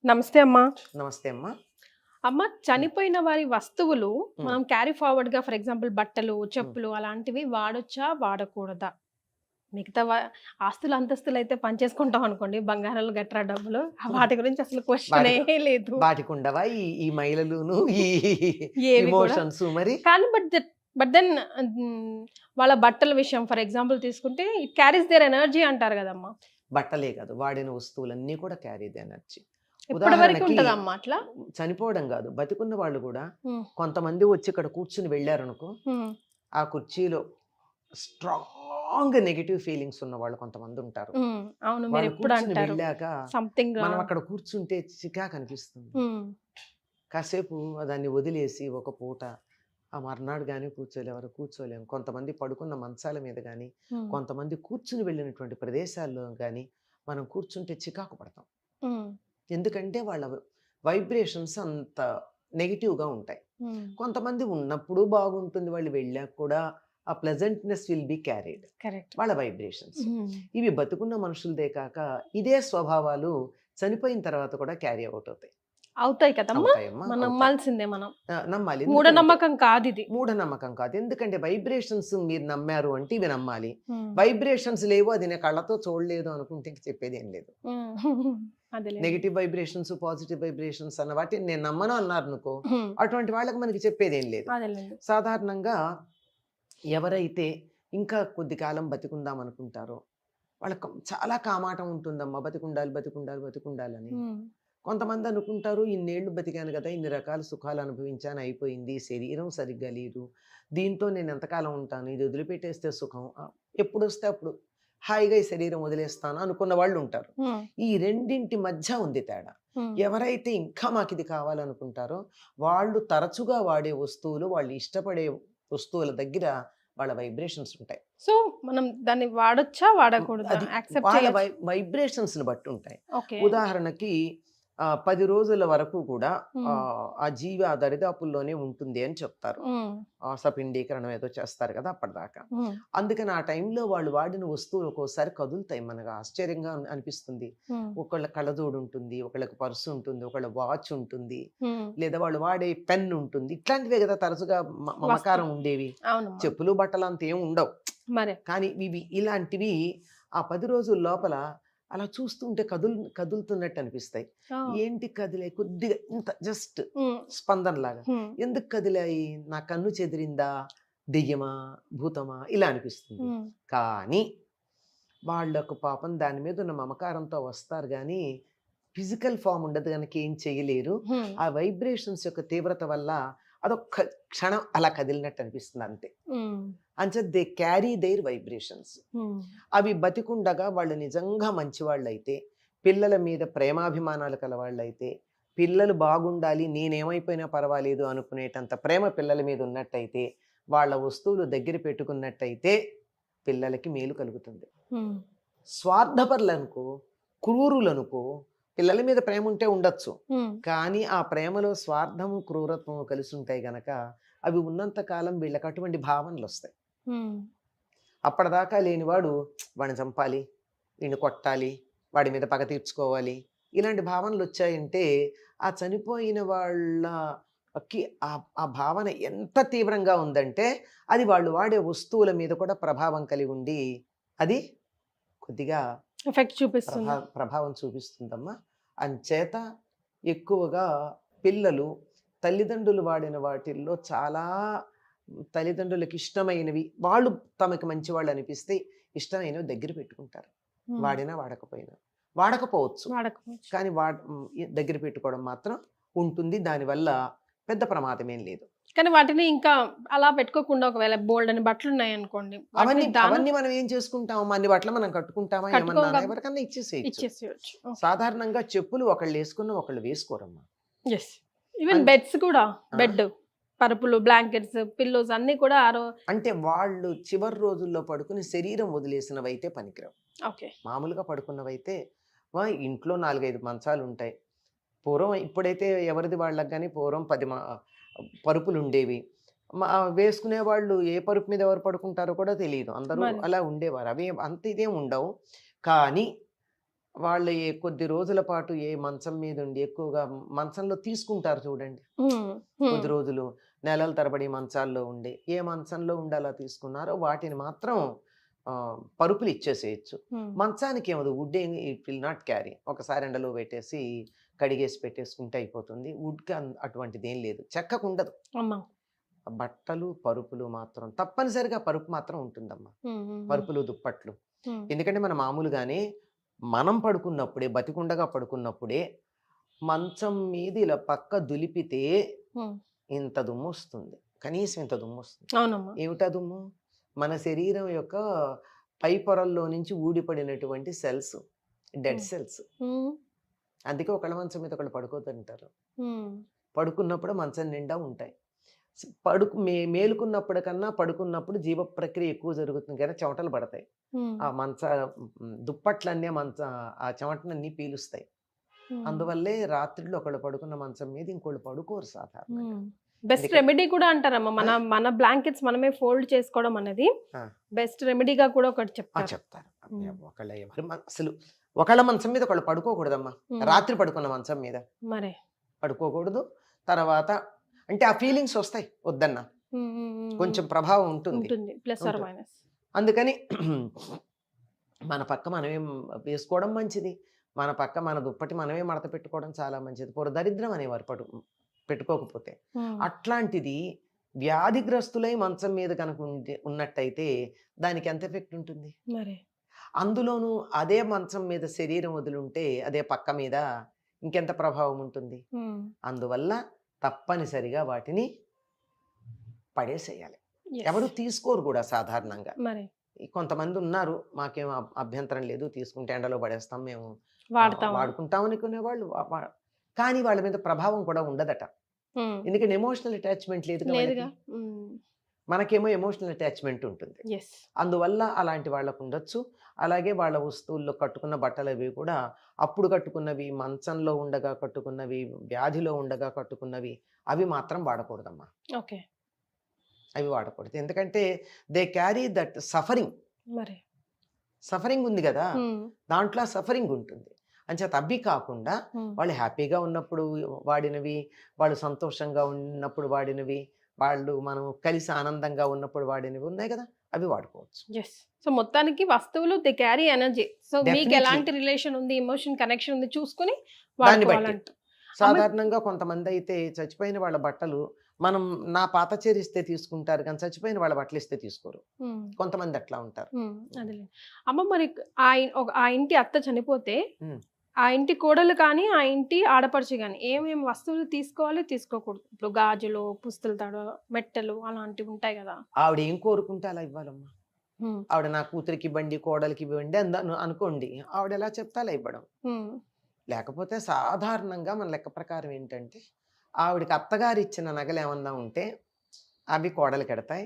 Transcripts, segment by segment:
నమస్తే అమ్మా. నమస్తే అమ్మా. అమ్మ, చనిపోయిన వారి వస్తువులు ఉమ్, మనం క్యారీ ఫార్వర్డ్ గా, ఫర్ ఎగ్జాంపుల్ బట్టలు, ఉమ్. చెప్పులు అలాంటివి వాడొచ్చా, వాడకూడదా? మిగతా ఆస్తులు అంతస్తులు అయితే పనిచేసుకుంటాం అనుకోండి, బంగారాలు గట్రా డబ్బులు, వాటి గురించి అసలు క్వశ్చన్ వాటికి లేదు. వాటికి ఉండవా ఈ మహిళలును ఈ ఏవి కూడా. ఇమోషన్స్ మరి? కానీ బట్ దెన్ వాళ్ళ బట్టల విషయం ఫర్ ఎగ్జాంపుల్ తీసుకుంటే, ఇట్ క్యారీస్ దేర్ ఎనర్జీ అంటారు కదమ్మా. బట్టలే కాదు, వాడిన వస్తువులన్నీ కూడా క్యారీ ఎనర్జీ. ఇప్పటి వరకు ఉదాహరణకి ఉంటదమ్మా అట్లా? చనిపోవడం కాదు, బతికున్న వాళ్ళు కూడా ఉమ్, కొంతమంది వచ్చి ఇక్కడ కూర్చుని వెళ్ళారనుకో, ఉమ్, ఆ కుర్చీలో స్ట్రాంగ్ నెగిటివ్ ఫీలింగ్స్ ఉన్న వాళ్ళు కొంతమంది ఉంటారు. అవును, మీరు వాళ్ళు ఎప్పుడు కూర్చుని అంటారు వెళ్ళాక సంథింగ్. మనం అక్కడ కూర్చుంటే చికాకు అనిపిస్తుంది. కాసేపు దాన్ని వదిలేసి ఒక పూట ఆ మర్నాడు కానీ కూర్చోలేము. కొంతమంది పడుకున్న మంచాల మీద కానీ, కొంతమంది కూర్చుని వెళ్ళినటువంటి ప్రదేశాల్లో కానీ మనం కూర్చుంటే చికాకు పడతాం. ఎందుకంటే వాళ్ళ వైబ్రేషన్స్ అంత నెగిటివ్గా ఉంటాయి. కొంతమంది ఉన్నప్పుడు బాగుంటుంది, వాళ్ళు వెళ్ళాక కూడా ఆ ప్లెజెంట్నెస్ విల్ బి క్యారీడ్, వాళ్ళ వైబ్రేషన్స్. ఇవి బతుకున్న మనుషులదే కాక ఇదే స్వభావాలు చనిపోయిన తర్వాత కూడా క్యారీ అవుట్ అవుతాయి కదమ్మా. మనం నమ్మాల్సిందే, మనం నమ్మాలి. మూఢనమ్మకం కాదు ఇది. మూఢనమ్మకం కాదు, ఎందుకంటే వైబ్రేషన్స్ మీరు నమ్మారు అంటే ఇవి నమ్మాలి. వైబ్రేషన్స్ లేవు, అది నేను కళ్ళతో చూడలేదు అనుకుంటే చెప్పేది ఏం లేదు. నెగిటివ్ వైబ్రేషన్స్, పాజిటివ్ వైబ్రేషన్స్ అన్న వాటిని నేను నమ్మను అన్నారు అనుకో, అటువంటి వాళ్ళకి మనకి చెప్పేది ఏం లేదు. సాధారణంగా ఎవరైతే ఇంకా కొద్ది కాలం బతికుందాం అనుకుంటారో వాళ్ళకి చాలా కామాటం ఉంటుందమ్మా, బతికుండాలని. కొంతమంది అనుకుంటారు, ఇన్నేళ్లు బతికాను కదా, ఇన్ని రకాల సుఖాలు అనుభవించాను, అయిపోయింది, శరీరం సరిగ్గా లేదు, దీంతో నేను ఎంతకాలం ఉంటాను, ఇది వదిలిపెట్టేస్తే సుఖం, ఎప్పుడు వస్తే అప్పుడు హాయిగా ఈ శరీరం వదిలేస్తాను అనుకున్న వాళ్ళు ఉంటారు. ఈ రెండింటి మధ్య ఉంది తేడా. ఎవరైతే ఇంకా మాకు ఇది కావాలనుకుంటారో వాళ్ళు తరచుగా వాడే వస్తువులు, వాళ్ళు ఇష్టపడే వస్తువుల దగ్గర వాళ్ళ వైబ్రేషన్స్ ఉంటాయి. సో మనం దాన్ని వాడొచ్చా, వాడకూడదా? వాళ్ళ వైబ్రేషన్స్ బట్టి ఉంటాయి. ఉదాహరణకి 10 రోజుల వరకు కూడా ఆ జీవి ఆ దరిదాపుల్లోనే ఉంటుంది అని చెప్తారు. సపిండీకరణం ఏదో చేస్తారు కదా అప్పటిదాకా. అందుకని ఆ టైంలో వాళ్ళు వాడిన వస్తువులు ఒక్కోసారి కదులుతాయి, మనకు ఆశ్చర్యంగా అనిపిస్తుంది. ఒకళ్ళ కళ్ళజోడు ఉంటుంది, ఒకళ్ళకి పర్సు ఉంటుంది, ఒకళ్ళ వాచ్ ఉంటుంది, లేదా వాళ్ళు వాడే పెన్ ఉంటుంది. ఇట్లాంటివే కదా తరచుగా మమకారం ఉండేవి. చెప్పులు బట్టలు అంత ఏం ఉండవు, కానీ ఇవి ఇలాంటివి ఆ 10 రోజుల లోపల అలా చూస్తుంటే కదులుతున్నట్టు అనిపిస్తాయి. ఏంటి కదిలే, కొద్దిగా ఇంత జస్ట్ స్పందనలాగా. ఎందుకు కదిలాయి, నా కన్ను చెదిరిందా, దెయ్యమా, భూతమా, ఇలా అనిపిస్తుంది. కానీ వాళ్ళకు పాపం దాని మీద ఉన్న మమకారంతో వస్తారు, కానీ ఫిజికల్ ఫామ్ ఉండదు కనుక ఏం చేయలేరు. ఆ వైబ్రేషన్స్ యొక్క తీవ్రత వల్ల అదొక్క క్షణం అలా కదిలినట్టు అనిపిస్తుంది అంతే. అంచే దే క్యారీ దేర్ వైబ్రేషన్స్. అవి బతికుండగా వాళ్ళు నిజంగా మంచివాళ్ళు అయితే, పిల్లల మీద ప్రేమాభిమానాలు కలవాళ్ళైతే, పిల్లలు బాగుండాలి, నేనేమైపోయినా పర్వాలేదు అనుకునేటంత ప్రేమ పిల్లల మీద ఉన్నట్టయితే, వాళ్ళ వస్తువులు దగ్గర పెట్టుకున్నట్టయితే పిల్లలకి మేలు కలుగుతుంది. స్వార్థపరులనుకో, క్రూరులనుకో, పిల్లల మీద ప్రేమ ఉంటే ఉండొచ్చు, కానీ ఆ ప్రేమలో స్వార్థము, క్రూరత్వము కలిసి ఉంటాయి గనక అవి ఉన్నంత కాలం వీళ్ళకి అటువంటి భావనలు వస్తాయి. అప్పటిదాకా లేనివాడు వాడిని చంపాలి, వీడిని కొట్టాలి, వాడి మీద పగ తీర్చుకోవాలి, ఇలాంటి భావనలు వచ్చాయంటే ఆ చనిపోయిన వాళ్ళకి ఆ భావన ఎంత తీవ్రంగా ఉందంటే అది వాళ్ళు వాడే వస్తువుల మీద కూడా ప్రభావం కలిగి ఉండి అది కొద్దిగా ప్రభావం చూపిస్తుందమ్మా. అంచేత ఎక్కువగా పిల్లలు తల్లిదండ్రులు వాడిన వాటిల్లో చాలా తల్లిదండ్రులకు ఇష్టమైనవి, వాళ్ళు తమకు మంచి వాళ్ళు అనిపిస్తే ఇష్టమైనవి దగ్గర పెట్టుకుంటారు. వాడినా వాడకపోవచ్చు, కానీ దగ్గర పెట్టుకోవడం మాత్రం ఉంటుంది. దానివల్ల పెద్ద ప్రమాదం ఏం లేదు. కానీ వాటిని ఇంకా అలా పెట్టుకోకుండా ఒకవేళ బోల్డ్ అని బట్టలు ఉన్నాయి అనుకోండి, అవన్నీ మనం ఏం చేసుకుంటాం, అన్ని బట్టలు మనం కట్టుకుంటామా, ఏమన్నా ఎవరికన్నా ఇచ్చేసేయచ్చు. సాధారణంగా చెప్పులు ఒకళ్ళు వేసుకున్న ఒకళ్ళు వేసుకోరమ్మా. ఈవెన్ బెడ్స్ కూడా, బెడ్ పరుపులు, బ్లాంకెట్స్, పిల్లోస్ అన్ని కూడా అంటే వాళ్ళు చివరి రోజుల్లో పడుకుని శరీరం వదిలేసినవైతే పనికిరావు. మామూలుగా పడుకున్నవైతే ఇంట్లో 4-5 మంచాలు ఉంటాయి. పూర్వం, ఇప్పుడైతే ఎవరిది వాళ్ళకి కానీ పూర్వం 10 పరుపులు ఉండేవి. వేసుకునే వాళ్ళు ఏ పరుపు మీద ఎవరు పడుకుంటారో కూడా తెలియదు, అందరూ అలా ఉండేవారు. అవి అంత ఇదేం ఉండవు. కానీ వాళ్ళు కొద్ది రోజుల పాటు ఏ మంచం మీద ఉండి ఎక్కువగా మంచంలో తీసుకుంటారు చూడండి. కొద్ది రోజులు నెలల తరబడి మంచాల్లో ఉండి ఏ మంచంలో ఉండి అలా తీసుకున్నారో వాటిని మాత్రం పరుపులు ఇచ్చేసేయచ్చు. మంచానికి ఏమదు wood it will not carry. ఒకసారి ఎండలో పెట్టేసి కడిగేసి పెట్టేసుకుంటే అయిపోతుంది. వుడ్కి అటువంటిది ఏం లేదు, చెక్కకు ఉండదు. బట్టలు పరుపులు మాత్రం తప్పనిసరిగా పరుపు మాత్రం ఉంటుందమ్మా. పరుపులు దుప్పట్లు. ఎందుకంటే మనం మామూలుగానే మనం పడుకున్నప్పుడే బతికుండగా పడుకున్నప్పుడే మంచం మీద ఇలా పక్క దులిపితే ఇంత దుమ్ము వస్తుంది, కనీసం ఇంత దుమ్ము వస్తుంది. ఏమిటా దుమ్ము? మన శరీరం యొక్క పై పొరల్లో నుంచి ఊడిపడినటువంటి సెల్స్, డెడ్ సెల్స్. అందుకే ఒకళ్ళ మంచం మీద ఒకళ్ళు పడుకోదంటారు. పడుకున్నప్పుడు మంచం నిండా ఉంటాయి. మేలుకున్నప్పుడు కన్నా పడుకున్నప్పుడు జీవ ప్రక్రియ ఎక్కువ జరుగుతుంది కదా, చెమటలు పడతాయి. ఆ దుప్పట్లన్నీ ఆ చెమటలన్నీ పీలుస్తాయి. అందువల్లే రాత్రిలో ఒకళ్ళు పడుకున్న మంచం మీద ఇంకోళ్ళు పడుకోరు సాధారణంగా. బెస్ట్ రెమెడీ కూడా అంటారమ్మా, మన బ్లాంకెట్స్ మనమే ఫోల్డ్ చేసుకోవడం అనేది బెస్ట్ రెమెడీగా కూడా ఒకటి చెప్తారు. అసలు ఒకళ్ళ మంచం మీద ఒకళ్ళు పడుకోకూడదమ్మా. రాత్రి పడుకున్న మంచం మీద మరే పడుకోకూడదు. తర్వాత అంటే ఆ ఫీలింగ్స్ వస్తాయి, వద్దన్నా కొంచెం ప్రభావం ఉంటుంది. అందుకని మన పక్క మనమే వేసుకోవడం మంచిది. మన పక్క మన దుప్పటి మనమే మడత పెట్టుకోవడం చాలా మంచిది. దరిద్రం అనేవారు పెట్టుకోకపోతే. అట్లాంటిది వ్యాధిగ్రస్తులై మంచం మీద కనుక ఉన్నట్టయితే దానికి ఎంత ఎఫెక్ట్ ఉంటుంది. అందులోనూ అదే మంచం మీద శరీరం వదులుంటే అదే పక్క మీద ఇంకెంత ప్రభావం ఉంటుంది. అందువల్ల తప్పనిసరిగా వాటిని పడేసేయాలి. ఎవరు తీసుకోరు కూడా సాధారణంగా. కొంతమంది ఉన్నారు, మాకేం అభ్యంతరం లేదు, తీసుకుంటే ఎండలో పడేస్తాం, మేము వాడుకుంటాం అనుకునే వాళ్ళు. కానీ వాళ్ళ మీద ప్రభావం కూడా ఉండదట. ఎందుకంటే ఎమోషనల్ అటాచ్మెంట్ లేదు. మనకేమో ఎమోషనల్ అటాచ్మెంట్ ఉంటుంది. అందువల్ల అలాంటి వాళ్ళకు ఉండొచ్చు. అలాగే వాళ్ళ వస్తువుల్లో కట్టుకున్న బట్టలు అవి కూడా అప్పుడు కట్టుకున్నవి, మంచంలో ఉండగా కట్టుకున్నవి, వ్యాధిలో ఉండగా కట్టుకున్నవి, అవి మాత్రం వాడకూడదమ్మా. అవి వాడకూడదు. ఎందుకంటే they carry that suffering. Suffering ఉంది కదా, దాంట్లో సఫరింగ్ ఉంటుంది. అంచేత అవి కాకుండా వాళ్ళు హ్యాపీగా ఉన్నప్పుడు వాడినవి, వాళ్ళు సంతోషంగా ఉన్నప్పుడు వాడినవి, వాళ్ళు మనం కలిసి ఆనందంగా ఉన్నప్పుడు వాడినవి ఉన్నాయి కదా, అవి వాడుకోవచ్చు. సో మొత్తానికి వస్తువులు దే క్యారీ ఎనర్జీ. సో మీకు ఎలాంటి రిలేషన్ ఉంది, ఎమోషన్ కనెక్షన్ ఉంది చూసుకుని వాడుకోవాలంట. సాధారణంగా కొంతమంది అయితే చచ్చిపోయిన వాళ్ళ బట్టలు మనం నా పాత చీర ఇస్తే తీసుకుంటారు, కానీ చచ్చిపోయిన వాళ్ళ బట్టలు ఇస్తే తీసుకోరు. కొంతమంది అట్లా ఉంటారు. అమ్మ మరి ఆ ఇంటి అత్త చనిపోతే ఆ ఇంటి కోడలు కానీ ఆ ఇంటి ఆడపడుచు కానీ ఏమేమి వస్తువులు తీసుకోవాలి, తీసుకోకూడదు? ఇప్పుడు గాజులు, పుస్తల తాడు, మెట్టెలు అలాంటివి ఉంటాయి కదా. ఆవిడ ఏం కోరుకుంటే అలా ఇవ్వాలమ్మా. ఆవిడ నా కూతురికి ఇవ్వండి, కోడలికి ఇవ్వండి అనుకోండి, ఆవిడ ఎలా చెప్తా అలా ఇవ్వడం. లేకపోతే సాధారణంగా మన లెక్క ప్రకారం ఏంటంటే ఆవిడకి అత్తగారు ఇచ్చిన నగలు ఏమన్నా ఉంటే అవి కోడలు కడతాయి.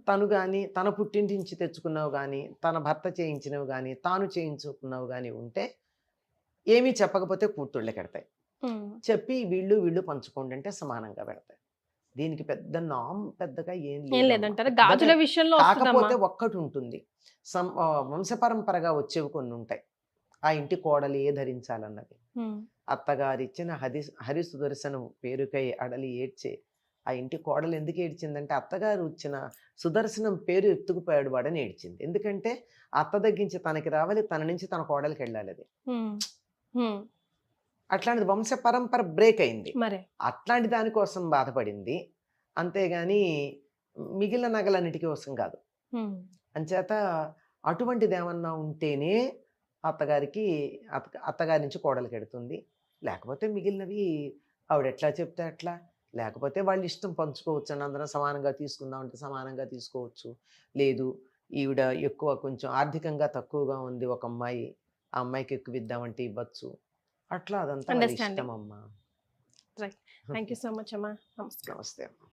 తను కానీ తన పుట్టింటి నుంచి తెచ్చుకున్నవి కానీ, తన భర్త చేయించినవి కానీ, తాను చేయించుకున్నవి కానీ ఉంటే ఏమీ చెప్పకపోతే కూతుళ్ళకి కడతాయి. చెప్పి వీళ్ళు వీళ్ళు పంచుకోండి అంటే సమానంగా పెడతాయి. దీనికి పెద్ద పెద్దగా ఏం లేదంటారు. గాజుల విషయంలో కాకపోతే ఒక్కటి ఉంటుంది, వంశపరంపరగా వచ్చేవి కొన్ని ఉంటాయి. ఆ ఇంటి కోడలి ఏ ధరించాలన్నది. అత్తగారిచ్చిన హరి సుదర్శనం పేరుకై అడలి ఏడ్చే. ఆ ఇంటి కోడలు ఎందుకు ఏడ్చిందంటే అత్తగారు ఇచ్చిన సుదర్శనం పేరు ఎత్తుకుపోయాడు వాడని ఏడ్చింది. ఎందుకంటే అత్త తగ్గించి తనకి రావాలి, తన నుంచి తన కోడలికి వెళ్ళాలి. అది అట్లాంటిది వంశ పరంపర బ్రేక్ అయింది. అట్లాంటి దానికోసం బాధపడింది, అంతేగాని మిగిలిన నగలన్నిటికీ కోసం కాదు. అంచేత అటువంటిది ఏమన్నా ఉంటేనే అత్తగారి నుంచి కోడలికి ఎడుతుంది. లేకపోతే మిగిలినవి ఆవిడ ఎట్లా చెప్తే అట్లా, లేకపోతే వాళ్ళ ఇష్టం పంచుకోవచ్చు అని అందరం సమానంగా తీసుకుందాం అంటే సమానంగా తీసుకోవచ్చు. లేదు ఈవిడ ఎక్కువ కొంచెం ఆర్థికంగా తక్కువగా ఉంది ఒక అమ్మాయి, ఆ అమ్మాయికి ఎక్కువ ఇద్దామంటే ఇవ్వచ్చు. అట్లా అదంతా ఇష్టం అమ్మా. థ్యాంక్ యూ సో మచ్ అమ్మా. నమస్తే అమ్మా.